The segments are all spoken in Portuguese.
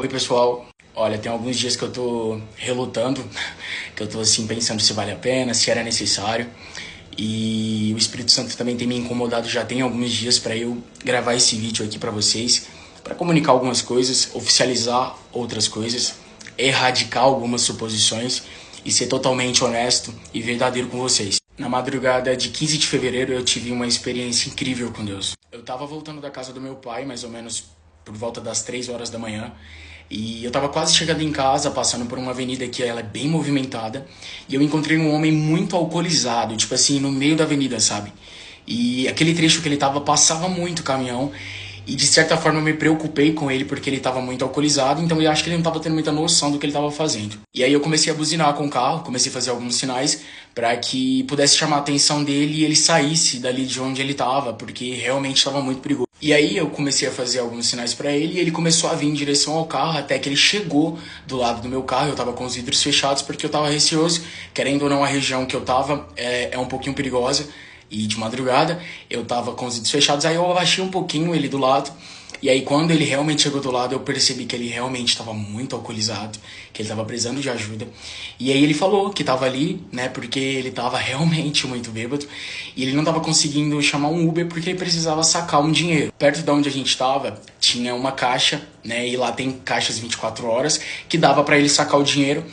Oi, pessoal. Olha, tem alguns dias que eu tô relutando, que eu tô assim pensando se vale a pena, se era necessário. E o Espírito Santo também tem me incomodado já tem alguns dias para eu gravar esse vídeo aqui para vocês, para comunicar algumas coisas, oficializar outras coisas, erradicar algumas suposições e ser totalmente honesto e verdadeiro com vocês. Na madrugada de 15 de fevereiro eu tive uma experiência incrível com Deus. Eu tava voltando da casa do meu pai, mais ou menos por volta das 3 horas da manhã, e eu tava quase chegando em casa, passando por uma avenida que ela é bem movimentada, e eu encontrei um homem muito alcoolizado, tipo assim, no meio da avenida, sabe? E aquele trecho que ele tava, passava muito caminhão, e de certa forma eu me preocupei com ele porque ele estava muito alcoolizado, então eu acho que ele não estava tendo muita noção do que ele estava fazendo. E aí eu comecei a buzinar com o carro, comecei a fazer alguns sinais para que pudesse chamar a atenção dele e ele saísse dali de onde ele estava, porque realmente estava muito perigoso. E aí eu comecei a fazer alguns sinais para ele e ele começou a vir em direção ao carro até que ele chegou do lado do meu carro. Eu estava com os vidros fechados porque eu estava receoso, querendo ou não a região que eu estava é um pouquinho perigosa. E de madrugada eu tava com os vidros fechados, aí eu abaixei um pouquinho ele do lado. E aí quando ele realmente chegou do lado, eu percebi que ele realmente estava muito alcoolizado, que ele estava precisando de ajuda. E aí ele falou que estava ali, né, porque ele estava realmente muito bêbado. E ele não estava conseguindo chamar um Uber porque ele precisava sacar um dinheiro. Perto de onde a gente estava, tinha uma caixa, né, e lá tem caixas 24 horas, que dava para ele sacar o dinheiro.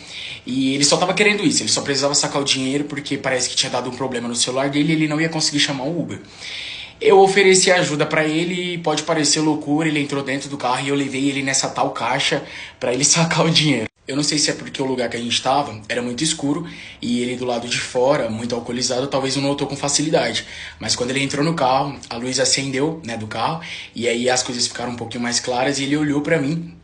E ele só estava querendo isso, ele só precisava sacar o dinheiro porque parece que tinha dado um problema no celular dele e ele não ia conseguir chamar o Uber. Eu ofereci ajuda pra ele, pode parecer loucura, ele entrou dentro do carro e eu levei ele nessa tal caixa pra ele sacar o dinheiro. Eu não sei se é porque o lugar que a gente tava era muito escuro e ele do lado de fora, muito alcoolizado, talvez não notou com facilidade. Mas quando ele entrou no carro, a luz acendeu, né, do carro, e aí as coisas ficaram um pouquinho mais claras e ele olhou pra mim.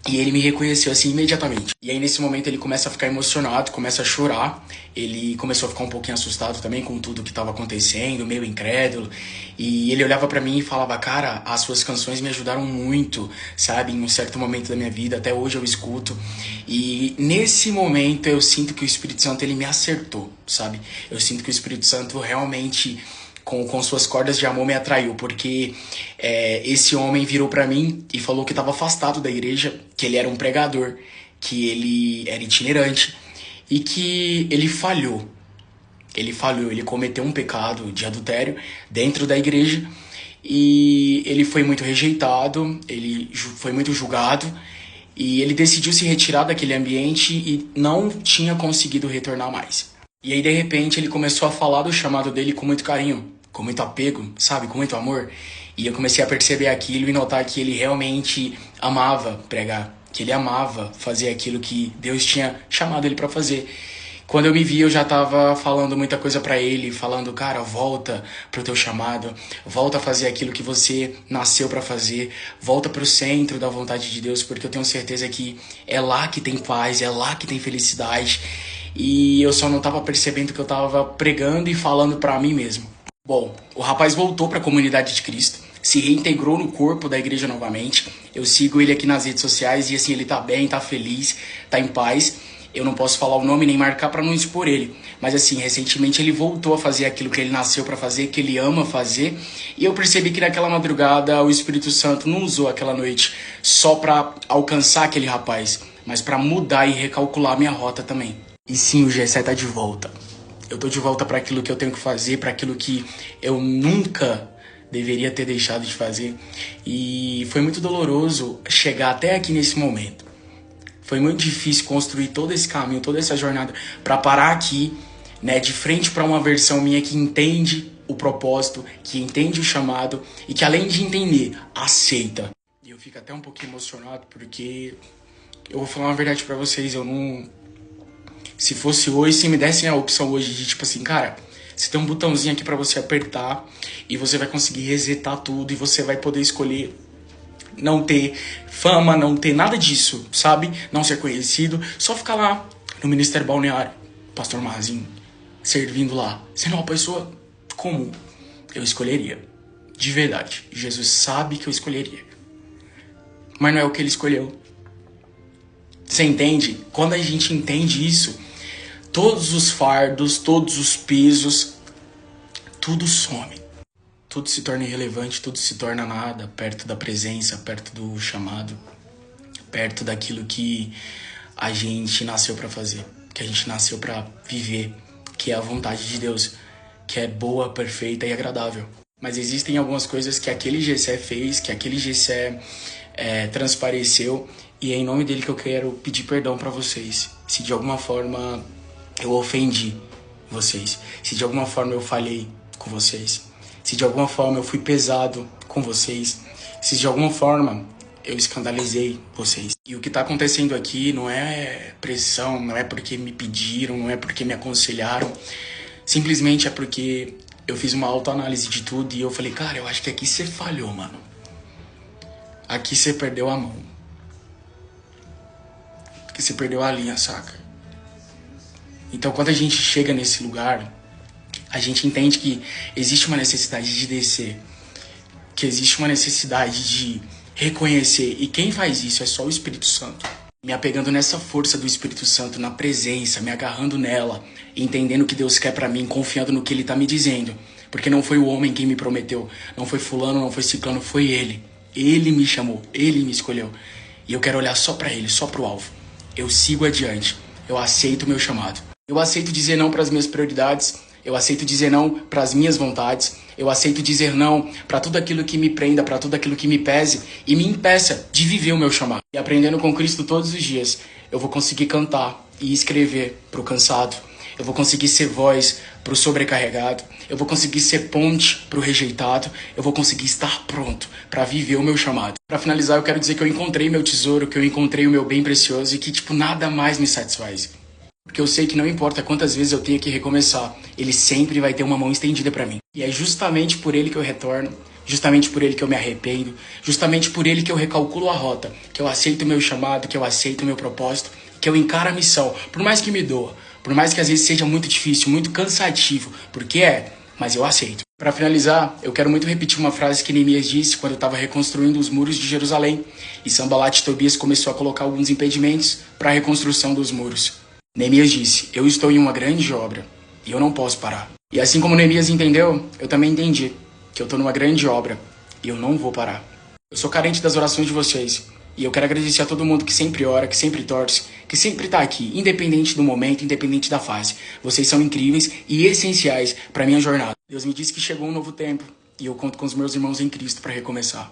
E ele me reconheceu assim imediatamente. E aí nesse momento ele começa a ficar emocionado, começa a chorar. Ele começou a ficar um pouquinho assustado também com tudo que estava acontecendo, meio incrédulo. E ele olhava pra mim e falava: cara, as suas canções me ajudaram muito, sabe? Em um certo momento da minha vida, até hoje eu escuto. E nesse momento eu sinto que o Espírito Santo ele me acertou, sabe? Eu sinto que o Espírito Santo realmente com suas cordas de amor me atraiu, porque esse homem virou pra mim e falou que estava afastado da igreja, que ele era um pregador, que ele era itinerante e que ele falhou. Ele cometeu um pecado de adultério dentro da igreja e ele foi muito rejeitado, ele foi muito julgado e ele decidiu se retirar daquele ambiente e não tinha conseguido retornar mais. E aí, de repente, ele começou a falar do chamado dele com muito carinho, com muito apego, sabe? Com muito amor. E eu comecei a perceber aquilo e notar que ele realmente amava pregar, que ele amava fazer aquilo que Deus tinha chamado ele para fazer. Quando eu me vi, eu já tava falando muita coisa pra ele, falando: cara, volta pro teu chamado, volta a fazer aquilo que você nasceu pra fazer, volta pro centro da vontade de Deus, porque eu tenho certeza que é lá que tem paz, é lá que tem felicidade. E eu só não tava percebendo que eu tava pregando e falando pra mim mesmo. Bom, o rapaz voltou pra comunidade de Cristo, se reintegrou no corpo da igreja novamente. Eu sigo ele aqui nas redes sociais e assim, ele tá bem, tá feliz, tá em paz. Eu não posso falar o nome nem marcar pra não expor ele. Mas assim, recentemente ele voltou a fazer aquilo que ele nasceu pra fazer, que ele ama fazer. E eu percebi que naquela madrugada o Espírito Santo não usou aquela noite só pra alcançar aquele rapaz, mas pra mudar e recalcular minha rota também. E sim, o Gessé tá de volta. Eu tô de volta para aquilo que eu tenho que fazer, para aquilo que eu nunca deveria ter deixado de fazer. E foi muito doloroso chegar até aqui nesse momento. Foi muito difícil construir todo esse caminho, toda essa jornada para parar aqui, né, de frente para uma versão minha que entende o propósito, que entende o chamado e que além de entender, aceita. E eu fico até um pouquinho emocionado porque eu vou falar uma verdade para vocês, eu não... Se fosse hoje, se me dessem a opção hoje de tipo assim, cara, você tem um botãozinho aqui pra você apertar e você vai conseguir resetar tudo e você vai poder escolher não ter fama, não ter nada disso, sabe? Não ser conhecido, só ficar lá no Ministério Balneário, Pastor Marzinho, servindo lá, sendo uma pessoa comum. Eu escolheria, de verdade. Jesus sabe que eu escolheria. Mas não é o que ele escolheu. Você entende? Quando a gente entende isso, todos os fardos, todos os pesos, tudo some. Tudo se torna irrelevante, tudo se torna nada perto da presença, perto do chamado. perto daquilo que a gente nasceu para fazer, que a gente nasceu para viver, que é a vontade de Deus, que é boa, perfeita e agradável. Mas existem algumas coisas que aquele Gessé fez, que aquele Gessé transpareceu, e é em nome dele que eu quero pedir perdão para vocês. Se de alguma forma eu ofendi vocês, se de alguma forma eu falhei com vocês, se de alguma forma eu fui pesado com vocês, se de alguma forma eu escandalizei vocês. E o que está acontecendo aqui não é pressão, não é porque me pediram, não é porque me aconselharam, simplesmente é porque eu fiz uma autoanálise de tudo e eu falei, cara, eu acho que aqui você falhou, mano. Aqui você perdeu a mão. Aqui você perdeu a linha, saca? Então, quando a gente chega nesse lugar, a gente entende que existe uma necessidade de descer, que existe uma necessidade de reconhecer. E quem faz isso é só o Espírito Santo. Me apegando nessa força do Espírito Santo, na presença, me agarrando nela, entendendo o que Deus quer pra mim, confiando no que Ele tá me dizendo. Porque não foi o homem quem me prometeu, não foi fulano, não foi ciclano, foi Ele. Ele me chamou, Ele me escolheu. E eu quero olhar só pra Ele, só pro alvo. Eu sigo adiante, eu aceito o meu chamado. Eu aceito dizer não pras minhas prioridades, eu aceito dizer não pras minhas vontades, eu aceito dizer não para tudo aquilo que me prenda, para tudo aquilo que me pese e me impeça de viver o meu chamado. E aprendendo com Cristo todos os dias, eu vou conseguir cantar e escrever pro cansado, eu vou conseguir ser voz pro sobrecarregado, eu vou conseguir ser ponte pro rejeitado, eu vou conseguir estar pronto para viver o meu chamado. Para finalizar, eu quero dizer que eu encontrei meu tesouro, que eu encontrei o meu bem precioso e que, nada mais me satisfaz. Porque eu sei que não importa quantas vezes eu tenha que recomeçar, Ele sempre vai ter uma mão estendida para mim. E é justamente por Ele que eu retorno, justamente por Ele que eu me arrependo, justamente por Ele que eu recalculo a rota, que eu aceito o meu chamado, que eu aceito o meu propósito, que eu encaro a missão, por mais que me doa, por mais que às vezes seja muito difícil, muito cansativo, porque mas eu aceito. Para finalizar, eu quero muito repetir uma frase que Neemias disse quando eu estava reconstruindo os muros de Jerusalém, e Sanbalat e Tobias começou a colocar alguns impedimentos para a reconstrução dos muros. Neemias disse, eu estou em uma grande obra e eu não posso parar. E assim como Neemias entendeu, eu também entendi que eu estou numa grande obra e eu não vou parar. Eu sou carente das orações de vocês e eu quero agradecer a todo mundo que sempre ora, que sempre torce, que sempre está aqui, independente do momento, independente da fase. Vocês são incríveis e essenciais para minha jornada. Deus me disse que chegou um novo tempo e eu conto com os meus irmãos em Cristo para recomeçar.